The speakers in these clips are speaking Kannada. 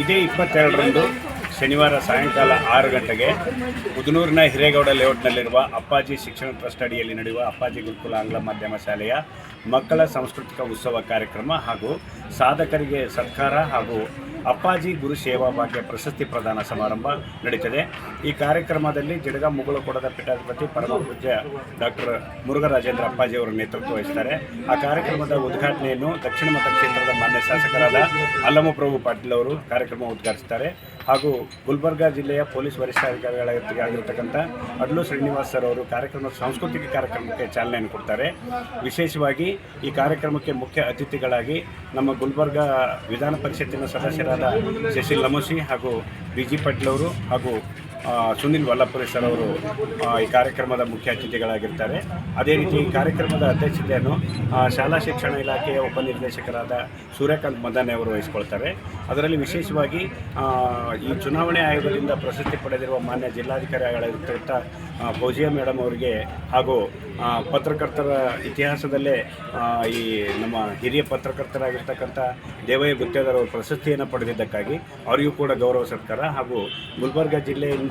ಇದೇ 22ರಂದು ಶನಿವಾರ ಸಾಯಂಕಾಲ 6 ಗಂಟೆಗೆ ಮುದನೂರಿನ ಹಿರೇಗೌಡ ಲೇಔಟ್ನಲ್ಲಿರುವ ಅಪ್ಪಾಜಿ ಶಿಕ್ಷಣ ಟ್ರಸ್ಟ್ ಅಡಿಯಲ್ಲಿ ನಡೆಯುವ ಅಪ್ಪಾಜಿ ಗುರುಕುಲ ಆಂಗ್ಲ ಮಾಧ್ಯಮ ಶಾಲೆಯ ಮಕ್ಕಳ ಸಾಂಸ್ಕೃತಿಕ ಉತ್ಸವ ಕಾರ್ಯಕ್ರಮ ಹಾಗೂ ಸಾಧಕರಿಗೆ ಸತ್ಕಾರ ಹಾಗೂ ಅಪ್ಪಾಜಿ ಗುರು ಸೇವಾ ಭಾಗ್ಯ ಪ್ರಶಸ್ತಿ ಪ್ರದಾನ ಸಮಾರಂಭ ನಡೀತದೆ. ಈ ಕಾರ್ಯಕ್ರಮದಲ್ಲಿ ಜಡಗ ಮುಗಳಕೋಡದ ಪೀಠಾಧಿಪತಿ ಪರಮಪೂಜ್ಯ ಡಾಕ್ಟರ್ ಮುರುಘರಾಜೇಂದ್ರ ಅಪ್ಪಾಜಿ ಅವರು ನೇತೃತ್ವ ವಹಿಸುತ್ತಾರೆ. ಆ ಕಾರ್ಯಕ್ರಮದ ಉದ್ಘಾಟನೆಯನ್ನು ದಕ್ಷಿಣ ಮತಕ್ಷೇತ್ರದ ಮಾನ್ಯ ಶಾಸಕರಾದ ಅಲ್ಲಮಪ್ರಭು ಪಾಟೀಲ್ ಅವರು ಕಾರ್ಯಕ್ರಮ ಉದ್ಘಾಟಿಸುತ್ತಾರೆ. ಹಾಗೂ ಗುಲ್ಬರ್ಗಾ ಜಿಲ್ಲೆಯ ಪೊಲೀಸ್ ವರಿಷ್ಠಾಧಿಕಾರಿಗಳಾಗಿರ್ತಕ್ಕಂಥ ಅಡ್ಲು ಶ್ರೀನಿವಾಸ್ ಸರ್ ಅವರು ಸಾಂಸ್ಕೃತಿಕ ಕಾರ್ಯಕ್ರಮಕ್ಕೆ ಚಾಲನೆಯನ್ನು ಕೊಡ್ತಾರೆ. ವಿಶೇಷವಾಗಿ ಈ ಕಾರ್ಯಕ್ರಮಕ್ಕೆ ಮುಖ್ಯ ಅತಿಥಿಗಳಾಗಿ ನಮ್ಮ ಗುಲ್ಬರ್ಗಾ ವಿಧಾನ ಪರಿಷತ್ತಿನ ಸದಸ್ಯರಾದ ಶಶಿಲ್ ನಮೋಶಿ ಹಾಗೂ ಬಿ.ಜಿ. ಪಾಟೀಲ್ ಅವರು ಹಾಗೂ ಸುನಿಲ್ ವಲ್ಲಪುರಿ ಸರ್ ಅವರು ಈ ಕಾರ್ಯಕ್ರಮದ ಮುಖ್ಯ ಅತಿಥಿಗಳಾಗಿರ್ತಾರೆ. ಅದೇ ರೀತಿ ಈ ಕಾರ್ಯಕ್ರಮದ ಅಧ್ಯಕ್ಷತೆಯನ್ನು ಶಾಲಾ ಶಿಕ್ಷಣ ಇಲಾಖೆಯ ಉಪನಿರ್ದೇಶಕರಾದ ಸೂರ್ಯಕಾಂತ್ ಮದಾನೆ ಅವರು ವಹಿಸಿಕೊಳ್ತಾರೆ. ಅದರಲ್ಲಿ ವಿಶೇಷವಾಗಿ ಈ ಚುನಾವಣೆ ಆಯೋಗದಿಂದ ಪ್ರಶಸ್ತಿ ಪಡೆದಿರುವ ಮಾನ್ಯ ಜಿಲ್ಲಾಧಿಕಾರಿಗಳಾಗಿರ್ತಕ್ಕಂಥ ಫೌಜಿಯಾ ಮೇಡಮ್ ಅವರಿಗೆ ಹಾಗೂ ಪತ್ರಕರ್ತರ ಇತಿಹಾಸದಲ್ಲೇ ಈ ನಮ್ಮ ಹಿರಿಯ ಪತ್ರಕರ್ತರಾಗಿರ್ತಕ್ಕಂಥ ದೇವಯ್ಯ ಗುತ್ತೇದಾರ್ ಅವರು ಪ್ರಶಸ್ತಿಯನ್ನು ಪಡೆದಿದ್ದಕ್ಕಾಗಿ ಅವರಿಗೂ ಕೂಡ ಗೌರವ ಸತ್ಕಾರ ಹಾಗೂ ಗುಲ್ಬರ್ಗಾ ಜಿಲ್ಲೆಯಿಂದ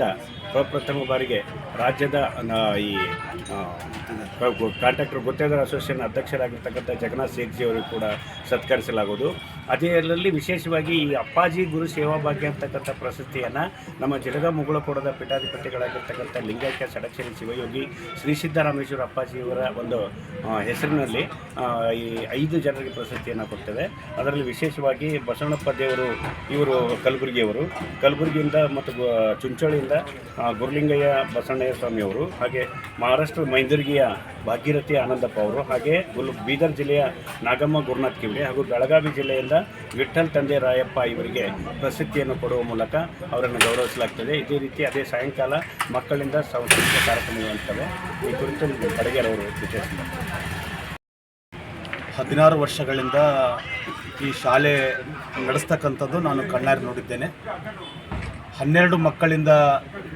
ಪ್ರಪ್ರಥಮ ಬಾರಿಗೆ ರಾಜ್ಯದ ಈ ಕಾಂಟ್ರಾಕ್ಟರ್ ಗುತ್ತೇದಾರ್ ಅಸೋಸಿಯೇಷನ್ ಅಧ್ಯಕ್ಷರಾಗಿರ್ತಕ್ಕಂಥ ಜಗನ್ನಾಥ್ ಸೇಠ್ಜಿ ಅವರಿಗೂ ಕೂಡ ಸತ್ಕರಿಸಲಾಗುವುದು. ಅದರಲ್ಲಿ ವಿಶೇಷವಾಗಿ ಈ ಅಪ್ಪಾಜಿ ಗುರು ಸೇವಾ ಭಾಗ್ಯ ಅಂತಕ್ಕಂಥ ಪ್ರಶಸ್ತಿಯನ್ನು ನಮ್ಮ ಜಡಗ ಮುಗಳಕೋಡದ ಪೀಠಾಧಿಪತಿಗಳಾಗಿರ್ತಕ್ಕಂಥ ಲಿಂಗೈಕ್ಯ ಷಡಕ್ಷರಿ ಶಿವಯೋಗಿ ಶ್ರೀ ಸಿದ್ದರಾಮೇಶ್ವರ ಅಪ್ಪಾಜಿಯವರ ಒಂದು ಹೆಸರಿನಲ್ಲಿ ಈ 5 ಜನರಿಗೆ ಪ್ರಶಸ್ತಿಯನ್ನು ಕೊಡ್ತದೆ. ಅದರಲ್ಲಿ ವಿಶೇಷವಾಗಿ ಬಸವಣ್ಣಪ್ಪ ದೇವರು ಇವರು ಕಲಬುರಗಿಯಿಂದ ಮತ್ತು ಚುಂಚೋಳಿಯಿಂದ ಗುರುಲಿಂಗಯ್ಯ ಬಸವಣ್ಣಯ್ಯ ಸ್ವಾಮಿಯವರು, ಹಾಗೆ ಮಹಾರಾಷ್ಟ್ರ ಮೈಂದರ್ಗಿಯ ಭಾಗೀರಥಿ ಆನಂದಪ್ಪ ಅವರು, ಹಾಗೆ ಬೀದರ್ ಜಿಲ್ಲೆಯ ನಾಗಮ್ಮ ಗುರುನಾಥ್ ಕಿವ್ಡೆ ಹಾಗೂ ಬೆಳಗಾವಿ ಜಿಲ್ಲೆಯಿಂದ ವಿಠ್ಠಲ್ ತಂದೆ ರಾಯಪ್ಪ ಇವರಿಗೆ ಪ್ರಶಸ್ತಿಯನ್ನು ಕೊಡುವ ಮೂಲಕ ಅವರನ್ನು ಗೌರವಿಸಲಾಗ್ತದೆ. ಇದೇ ರೀತಿ ಅದೇ ಸಾಯಂಕಾಲ ಮಕ್ಕಳಿಂದ ಸಾಂಸ್ಕೃತಿಕ ಕಾರ್ಯಕ್ರಮಗಳಿರ್ತವೆ. ಈ ಕುರಿತು ಕಡಗೇರವರು ವಿಚಾರಿಸಿದ್ದಾರೆ. 16 ವರ್ಷಗಳಿಂದ ಈ ಶಾಲೆ ನಡೆಸ್ತಕ್ಕಂಥದ್ದು ನಾನು ಕಣ್ಣಾರೆ ನೋಡಿದ್ದೇನೆ. 12 ಮಕ್ಕಳಿಂದ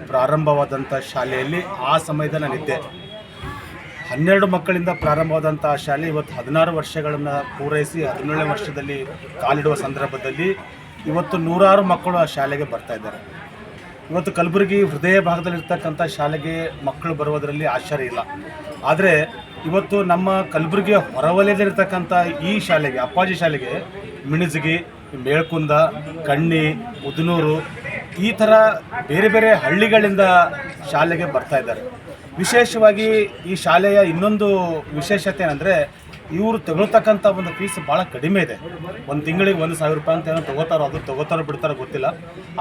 ಪ್ರಾರಂಭವಾದಂಥ ಶಾಲೆಯಲ್ಲಿ ಆ ಸಮಯದಲ್ಲಿ ನಾನಿದ್ದೆ. 12 ಮಕ್ಕಳಿಂದ ಪ್ರಾರಂಭವಾದಂಥ ಶಾಲೆ ಇವತ್ತು 16 ವರ್ಷಗಳನ್ನು ಪೂರೈಸಿ 17ನೇ ವರ್ಷದಲ್ಲಿ ಕಾಲಿಡುವ ಸಂದರ್ಭದಲ್ಲಿ ಇವತ್ತು 106 ಮಕ್ಕಳು ಆ ಶಾಲೆಗೆ ಬರ್ತಾಯಿದ್ದಾರೆ. ಇವತ್ತು ಕಲಬುರಗಿ ಹೃದಯ ಭಾಗದಲ್ಲಿರ್ತಕ್ಕಂಥ ಶಾಲೆಗೆ ಮಕ್ಕಳು ಬರುವುದರಲ್ಲಿ ಆಶ್ಚರ್ಯ ಇಲ್ಲ. ಆದರೆ ಇವತ್ತು ನಮ್ಮ ಕಲಬುರಗಿಯ ಹೊರವಲಯದಲ್ಲಿರ್ತಕ್ಕಂಥ ಈ ಶಾಲೆಗೆ, ಅಪ್ಪಾಜಿ ಶಾಲೆಗೆ, ಮಿಣಜಗಿ, ಮೇಳ್ಕುಂದ, ಕಣ್ಣಿ, ಮುದನೂರು ಈ ಥರ ಬೇರೆ ಬೇರೆ ಹಳ್ಳಿಗಳಿಂದ ಶಾಲೆಗೆ ಬರ್ತಾ ಇದ್ದಾರೆ. ವಿಶೇಷವಾಗಿ ಈ ಶಾಲೆಯ ಇನ್ನೊಂದು ವಿಶೇಷತೆ ಏನಂದರೆ ಇವರು ತಗೊಳ್ತಕ್ಕಂಥ ಒಂದು ಫೀಸ್ ಭಾಳ ಕಡಿಮೆ ಇದೆ. ಒಂದು ತಿಂಗಳಿಗೆ 1,000 ರೂಪಾಯಿ ಅಂತ ಏನೋ ತೊಗೋತಾರೋ ಬಿಡ್ತಾರೋ ಗೊತ್ತಿಲ್ಲ.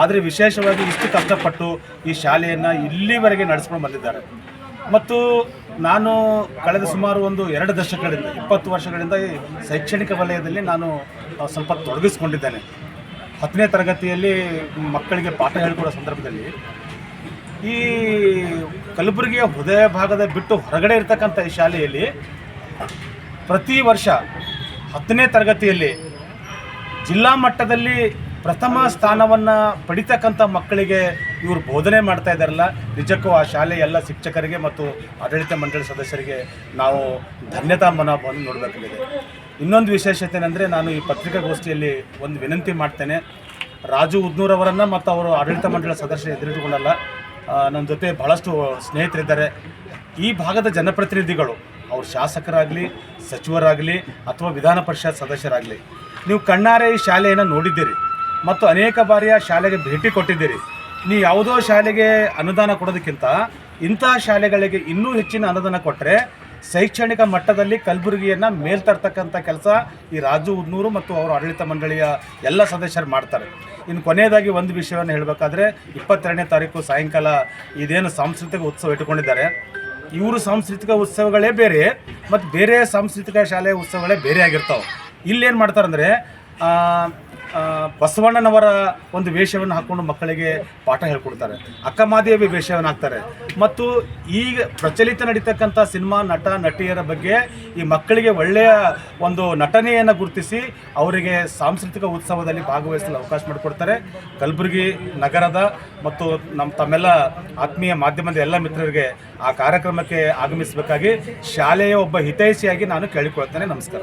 ಆದರೆ ವಿಶೇಷವಾಗಿ ಇಷ್ಟು ಕಷ್ಟಪಟ್ಟು ಈ ಶಾಲೆಯನ್ನು ಇಲ್ಲಿವರೆಗೆ ನಡೆಸ್ಕೊಂಡು ಬಂದಿದ್ದಾರೆ. ಮತ್ತು ನಾನು ಕಳೆದ ಸುಮಾರು 2 ದಶಕಗಳಿಂದ 20 ವರ್ಷಗಳಿಂದ ಈ ಶೈಕ್ಷಣಿಕ ವಲಯದಲ್ಲಿ ನಾನು ಸ್ವಲ್ಪ ತೊಡಗಿಸ್ಕೊಂಡಿದ್ದೇನೆ. 10ನೇ ತರಗತಿಯಲ್ಲಿ ಮಕ್ಕಳಿಗೆ ಪಾಠ ಹೇಳಿಕೊಡೋ ಸಂದರ್ಭದಲ್ಲಿ ಈ ಕಲಬುರಗಿಯ ಹೃದಯ ಭಾಗದ ಬಿಟ್ಟು ಹೊರಗಡೆ ಇರ್ತಕ್ಕಂಥ ಈ ಶಾಲೆಯಲ್ಲಿ ಪ್ರತಿ ವರ್ಷ 10ನೇ ತರಗತಿಯಲ್ಲಿ ಜಿಲ್ಲಾ ಮಟ್ಟದಲ್ಲಿ ಪ್ರಥಮ ಸ್ಥಾನವನ್ನು ಪಡಿತಕ್ಕಂಥ ಮಕ್ಕಳಿಗೆ ಇವರು ಬೋಧನೆ ಮಾಡ್ತಾ ಇದ್ದಾರಲ್ಲ, ನಿಜಕ್ಕೂ ಆ ಶಾಲೆಯ ಎಲ್ಲ ಶಿಕ್ಷಕರಿಗೆ ಮತ್ತು ಆಡಳಿತ ಮಂಡಳಿ ಸದಸ್ಯರಿಗೆ ನಾವು ಧನ್ಯತಾ ಮನೋಭಾವವನ್ನು ನೋಡಬೇಕಾಗಿದೆ. ಇನ್ನೊಂದು ವಿಶೇಷತೆ ಏನಂದರೆ, ನಾನು ಈ ಪತ್ರಿಕಾಗೋಷ್ಠಿಯಲ್ಲಿ ಒಂದು ವಿನಂತಿ ಮಾಡ್ತೇನೆ. ರಾಜು ಉದ್ನೂರವರನ್ನು ಮತ್ತು ಅವರು ಆಡಳಿತ ಮಂಡಳಿ ಸದಸ್ಯರು ಎದುರಿಟ್ಟುಕೊಳ್ಳಲ್ಲ, ನನ್ನ ಜೊತೆ ಭಾಳಷ್ಟು ಸ್ನೇಹಿತರಿದ್ದಾರೆ. ಈ ಭಾಗದ ಜನಪ್ರತಿನಿಧಿಗಳು, ಅವರು ಶಾಸಕರಾಗಲಿ, ಸಚಿವರಾಗಲಿ ಅಥವಾ ವಿಧಾನ ಪರಿಷತ್ ಸದಸ್ಯರಾಗಲಿ, ನೀವು ಕಣ್ಣಾರೆ ಈ ಶಾಲೆಯನ್ನು ನೋಡಿದ್ದೀರಿ ಮತ್ತು ಅನೇಕ ಬಾರಿಯ ಶಾಲೆಗೆ ಭೇಟಿ ಕೊಟ್ಟಿದ್ದೀರಿ. ನೀವು ಯಾವುದೋ ಶಾಲೆಗೆ ಅನುದಾನ ಕೊಡೋದಕ್ಕಿಂತ ಇಂತಹ ಶಾಲೆಗಳಿಗೆ ಇನ್ನೂ ಹೆಚ್ಚಿನ ಅನುದಾನ ಕೊಟ್ಟರೆ ಶೈಕ್ಷಣಿಕ ಮಟ್ಟದಲ್ಲಿ ಕಲಬುರಗಿಯನ್ನು ಮೇಲ್ತರ್ತಕ್ಕಂಥ ಕೆಲಸ ಈ ರಾಜು ಉದ್ನೂರು ಮತ್ತು ಅವರ ಆಡಳಿತ ಮಂಡಳಿಯ ಎಲ್ಲ ಸದಸ್ಯರು ಮಾಡ್ತಾರೆ. ಇನ್ನು ಕೊನೆಯದಾಗಿ ಒಂದು ವಿಷಯವನ್ನು ಹೇಳಬೇಕಾದ್ರೆ, 22ನೇ ತಾರೀಕು ಸಾಯಂಕಾಲ ಇದೇನು ಸಾಂಸ್ಕೃತಿಕ ಉತ್ಸವ ಇಟ್ಟುಕೊಂಡಿದ್ದಾರೆ, ಇವರು ಸಾಂಸ್ಕೃತಿಕ ಉತ್ಸವಗಳೇ ಬೇರೆ ಮತ್ತು ಬೇರೆ ಸಾಂಸ್ಕೃತಿಕ ಶಾಲೆಯ ಉತ್ಸವಗಳೇ ಬೇರೆ ಆಗಿರ್ತಾವೆ. ಇಲ್ಲೇನು ಮಾಡ್ತಾರಂದರೆ ಬಸವಣ್ಣನವರ ಒಂದು ವೇಷವನ್ನು ಹಾಕ್ಕೊಂಡು ಮಕ್ಕಳಿಗೆ ಪಾಠ ಹೇಳ್ಕೊಡ್ತಾರೆ, ಅಕ್ಕಮಾದೇವಿ ವೇಷವನ್ನು ಹಾಕ್ತಾರೆ ಮತ್ತು ಈಗ ಪ್ರಚಲಿತ ನಡೀತಕ್ಕಂಥ ಸಿನಿಮಾ ನಟ ನಟಿಯರ ಬಗ್ಗೆ ಈ ಮಕ್ಕಳಿಗೆ ಒಳ್ಳೆಯ ಒಂದು ನಟನೆಯನ್ನು ಗುರುತಿಸಿ ಅವರಿಗೆ ಸಾಂಸ್ಕೃತಿಕ ಉತ್ಸವದಲ್ಲಿ ಭಾಗವಹಿಸಲು ಅವಕಾಶ ಮಾಡಿಕೊಡ್ತಾರೆ. ಕಲಬುರಗಿ ನಗರದ ಮತ್ತು ತಮ್ಮೆಲ್ಲ ಆತ್ಮೀಯ ಮಾಧ್ಯಮದ ಎಲ್ಲ ಮಿತ್ರರಿಗೆ ಆ ಕಾರ್ಯಕ್ರಮಕ್ಕೆ ಆಗಮಿಸಬೇಕಾಗಿ ಶಾಲೆಯ ಒಬ್ಬ ಹಿತೈಷಿಯಾಗಿ ನಾನು ಕೇಳಿಕೊಳ್ತೇನೆ. ನಮಸ್ಕಾರ.